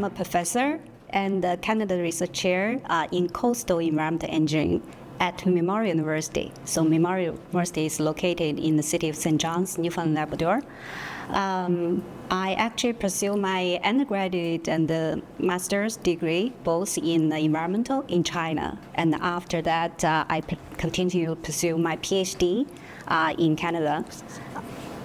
I'm a professor and the Canada Research Chair in Coastal Environmental Engineering at Memorial University. So Memorial University is located in the city of St. John's, Newfoundland, Labrador. I actually pursue my undergraduate and the master's degree both in environmental in China. And after that, I continue to pursue my PhD in Canada,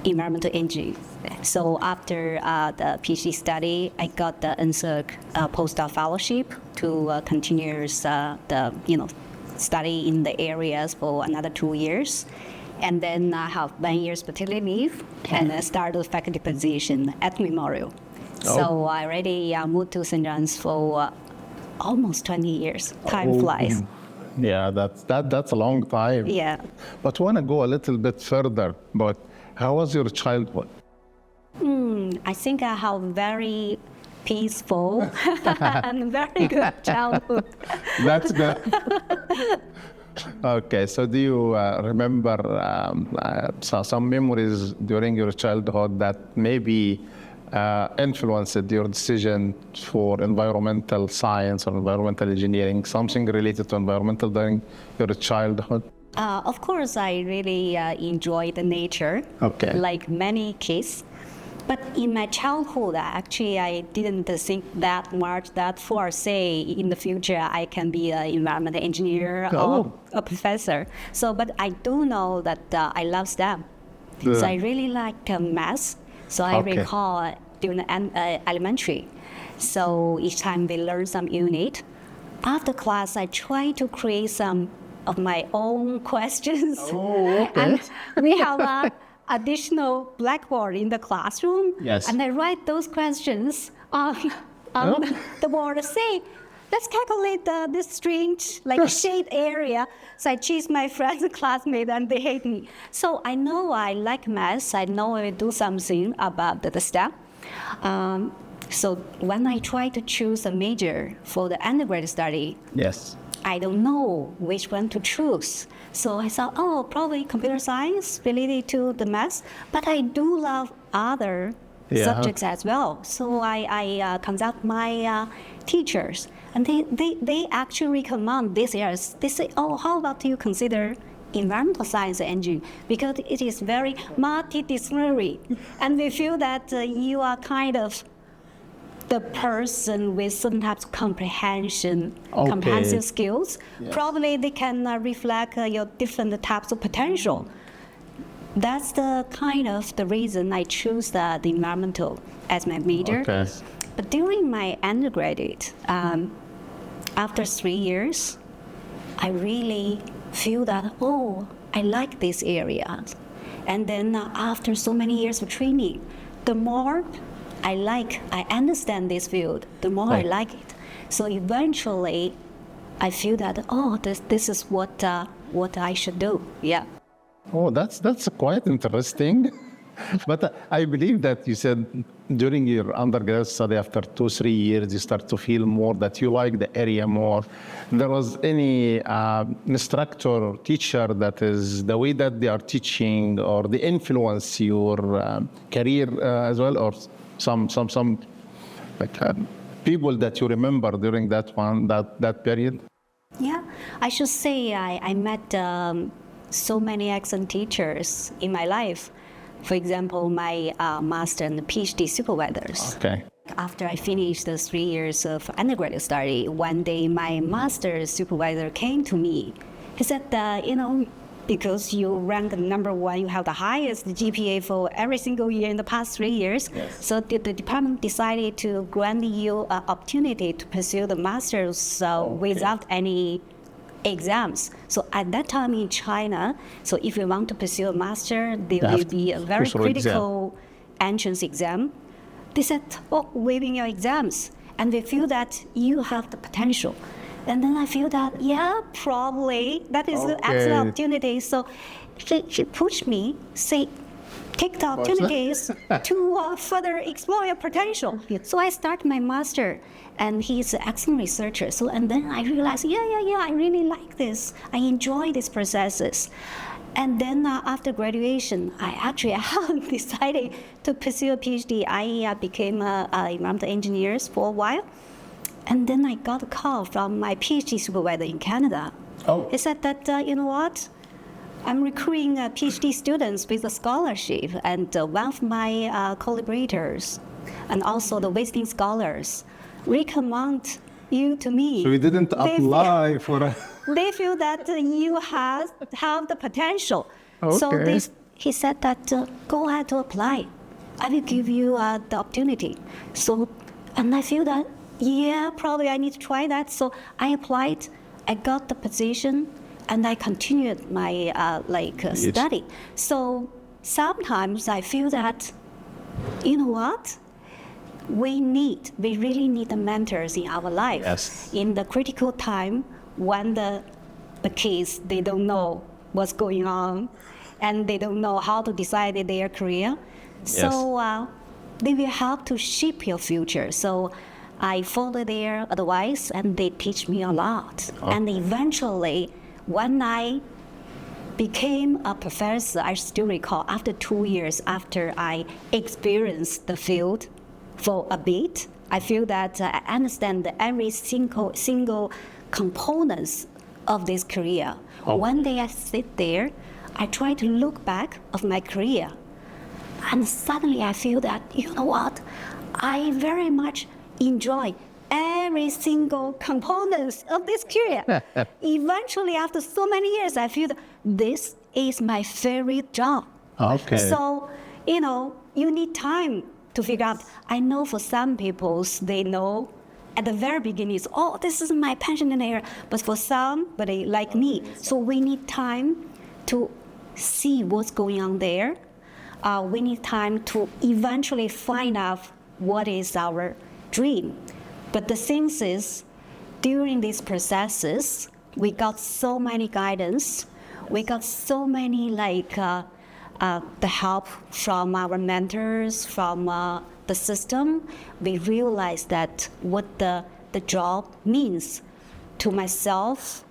environmental engineering. So after the PhD study, I got the NSERC postdoc fellowship to continue study in the areas for another 2 years. And then I have 1 year's paternity leave and I started a faculty position at Memorial. So I already moved to St. John's for almost 20 years. Time flies. Yeah, that's a long time. Yeah. But I want to go a little bit further. But how was your childhood? I think I have very peaceful and very good childhood. That's good. Okay, so do you remember some memories during your childhood that maybe influenced your decision for environmental science or environmental engineering, something related to environmental during your childhood? Of course, I really enjoy the nature, like many kids. But in my childhood, actually, I didn't think that much that for, say, in the future, I can be an environmental engineer or a professor. So, but I do know that I love STEM. So I really like math. So I recall during elementary. So each time we learn some unit, after class, I try to create some of my own questions. And we have a additional blackboard in the classroom, and I write those questions on the board. Say, let's calculate this strange shade area. So I choose my friends and classmates, and they hate me. So I know I like math. I know I do something about the STEM. So when I try to choose a major for the undergraduate study, I don't know which one to choose. So I thought, probably computer science related to the math, but I do love other subjects as well. So I consult my teachers, and they actually recommend these areas. They say, how about you consider environmental science engineering, because it is very multidisciplinary, and we feel that you are kind of the person with certain types of comprehensive skills. Probably they can reflect your different types of potential. That's the kind of the reason I choose the environmental as my major. But during my undergraduate, after 3 years, I really feel that, I like this area. And then after so many years of training, the more I understand this field, the more I like it. So eventually, I feel that, this is what I should do. Yeah. Oh, that's quite interesting. But I believe that you said during your undergraduate study, after 2-3 years, you start to feel more that you like the area more. There was any instructor, teacher that is the way that they are teaching or they influence your career as well, or some people that you remember during that period? Yeah, I should say I met so many excellent teachers in my life. For example, my master and PhD supervisors. After I finished the 3 years of undergraduate study, one day my master's supervisor came to me. He said, because you rank number 1, you have the highest GPA for every single year in the past 3 years. So the department decided to grant you an opportunity to pursue the master's without any exams. So at that time in China, so if you want to pursue a master, there will be a very critical entrance exam. They said, waiving your exams. And we feel that you have the potential. And then I feel that, probably that is an excellent opportunity. So she pushed me, say, take the opportunities to further explore your potential. So I started my master, and he's an excellent researcher. So, and then I realized, I really like this. I enjoy these processes. And then after graduation, I actually decided to pursue a PhD. I became an environmental engineer for a while. And then I got a call from my PhD supervisor in Canada. Oh. He said that, you know what? I'm recruiting PhD students with a scholarship, and one of my collaborators and also the visiting scholars recommend you to me. So you didn't apply for a... They feel that you have the potential. Okay. So he said that go ahead to apply. I will give you the opportunity. So, and I feel that, probably I need to try that. So I applied, I got the position, and I continued my study. So sometimes I feel that, you know what? We really need the mentors in our life. Yes. In the critical time when the kids, they don't know what's going on, and they don't know how to decide their career. So they will help to shape your future. So I follow their advice, and they teach me a lot. And eventually, when I became a professor, I still recall, after 2 years after I experienced the field for a bit, I feel that I understand every single components of this career. One day I sit there, I try to look back of my career, and suddenly I feel that, you know what, I very much enjoy every single components of this career. Eventually, after so many years, I feel that this is my favorite job. Okay. So, you need time to figure out. I know for some people, they know at the very beginning, this is my passion area. But for somebody like me, so we need time to see what's going on there. We need time to eventually find out what is our dream. But the thing is, during these processes, we got so many guidance. We got so many the help from our mentors, from the system. We realized that what the job means to myself,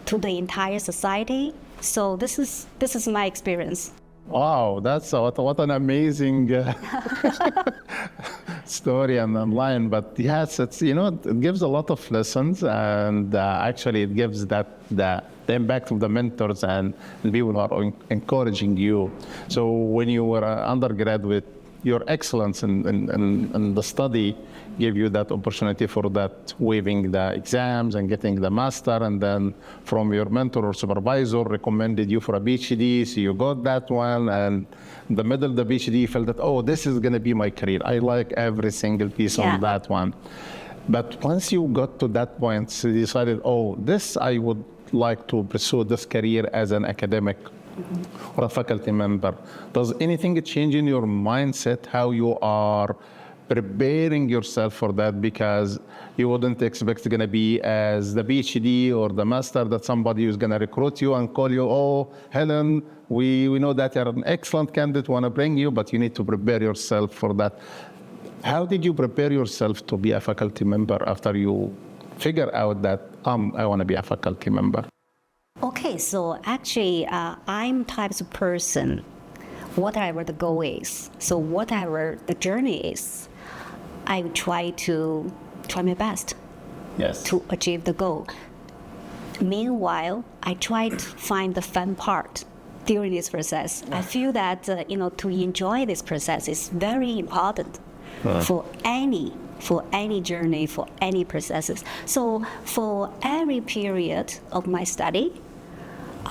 to the entire society. So this is my experience. Wow, that's what an amazing story and line. But yes, it's it gives a lot of lessons, and actually it gives that the impact of the mentors and people who are encouraging you. So when you were an undergraduate, your excellence in the study gave you that opportunity for that waiving the exams and getting the master, and then from your mentor or supervisor recommended you for a PhD, so you got that one, and in the middle of the PhD you felt that, this is going to be my career. I like every single piece of that one. But once you got to that point, so you decided, this I would like to pursue this career as an academic or a faculty member. Does anything change in your mindset, how you are preparing yourself for that? Because you wouldn't expect it's going to be as the PhD or the master that somebody is going to recruit you and call you, Helen, we know that you're an excellent candidate, want to bring you, but you need to prepare yourself for that. How did you prepare yourself to be a faculty member after you figure out that I want to be a faculty member? Okay, so actually, I'm types of person, whatever the goal is, so whatever the journey is, I try my best to achieve the goal. Meanwhile, I try to find the fun part during this process. I feel that to enjoy this process is very important for any journey, for any processes. So for every period of my study,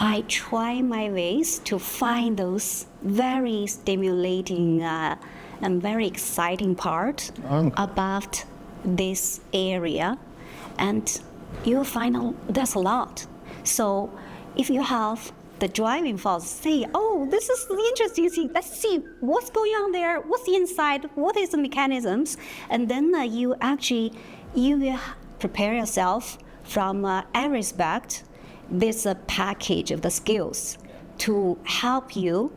I try my ways to find those very stimulating and very exciting part about this area, and you'll find out there's a lot. So if you have the driving force, say, this is the interesting thing, let's see what's going on there, what's inside, what is the mechanisms, and then you will prepare yourself from every aspect, this package of the skills to help you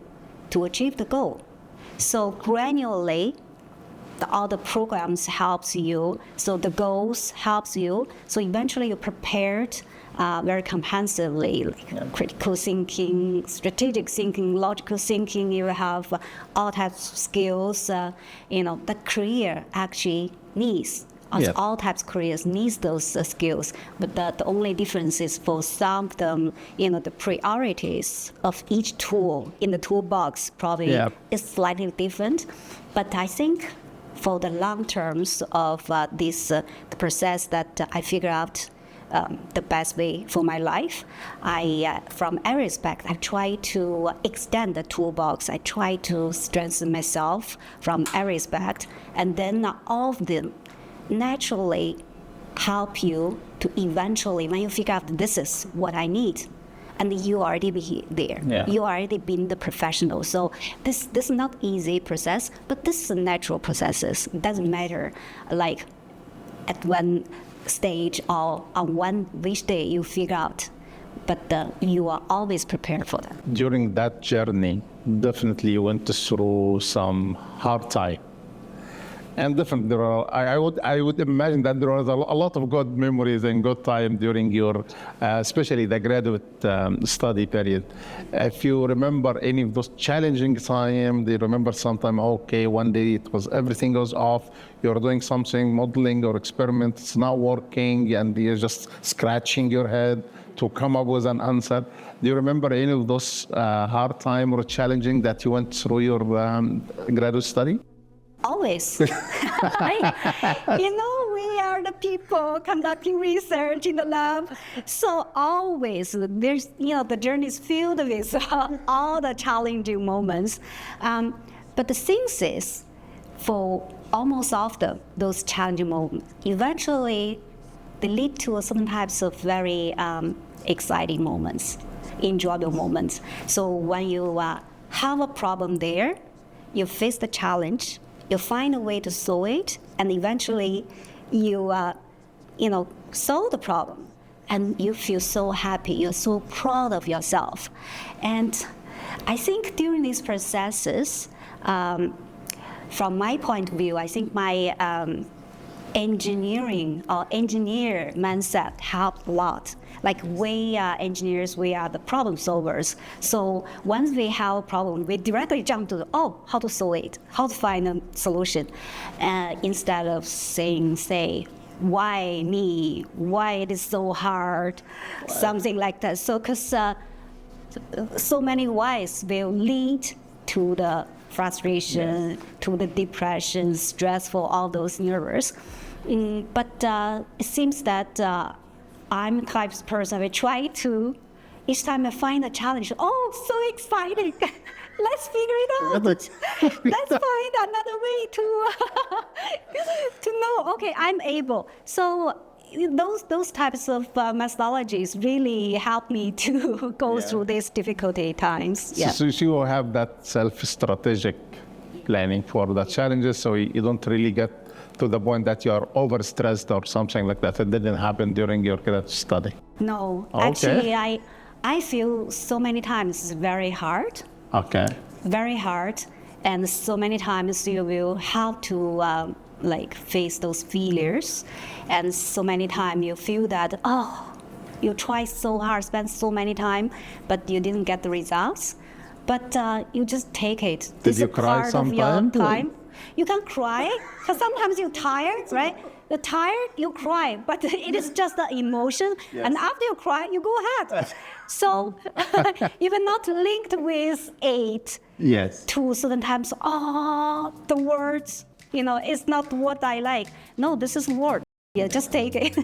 to achieve the goal. So granularly, all the programs helps you, so the goals helps you, so eventually you're prepared very comprehensively, like critical thinking, strategic thinking, logical thinking. You have all types of skills, the career actually needs. All types of careers needs those skills, but the only difference is for some of them, the priorities of each tool in the toolbox probably is slightly different. But I think for the long terms of this the process that I figure out the best way for my life, from every aspect, I try to extend the toolbox. I try to strengthen myself from every aspect, and then all of them naturally help you to eventually, when you figure out this is what I need, and you already be there. You already been the professional. So this is not easy process, but this is a natural processes. It doesn't matter like at one stage or on which day you figure out, but you are always prepared for that. During that journey, definitely you went through some hard time. And definitely, there are, I would imagine that there was a lot of good memories and good time during your, especially the graduate study period. If you remember any of those challenging times, do you remember sometime, okay, one day it was everything goes off, you're doing something, modeling or experiment, it's not working, and you're just scratching your head to come up with an answer. Do you remember any of those hard time or challenging that you went through your graduate study? Always. We are the people conducting research in the lab. So always, there's, the journey is filled with all the challenging moments. But the thing is, for almost all of those challenging moments, eventually they lead to certain types of very exciting moments, enjoyable moments. So when you have a problem there, you face the challenge, you find a way to solve it, and eventually you, solve the problem, and you feel so happy. You're so proud of yourself. And I think during these processes, from my point of view, I think my engineer mindset helped a lot. Like we are engineers, we are the problem solvers. So once we have a problem, we directly jump to how to solve it, how to find a solution, instead of say, why me? Why it is so hard? Something like that. So because so many whys will lead to the frustration, to the depression, stressful, all those nervous. But it seems that I'm the type of person, I try to, each time I find a challenge, so exciting. Let's figure it out. Let's find another way to know, okay, I'm able. So those types of methodologies really help me to go through these difficulty times. So you have that self-strategic planning for the challenges, so you don't really get to the point that you are overstressed or something like that. It didn't happen during your graduate study. No, actually, I feel so many times it's very hard. Okay. Very hard, and so many times you will have to face those failures, and so many times you feel that you try so hard, spend so many time, but you didn't get the results. But you just take it. Did you cry sometime? You can cry, because sometimes you're tired, right? You're tired, you cry, but it is just the emotion. Yes. And after you cry, you go ahead. So even not linked with it. Yes. To certain times, the words, it's not what I like. No, this is word. Yeah, just take it.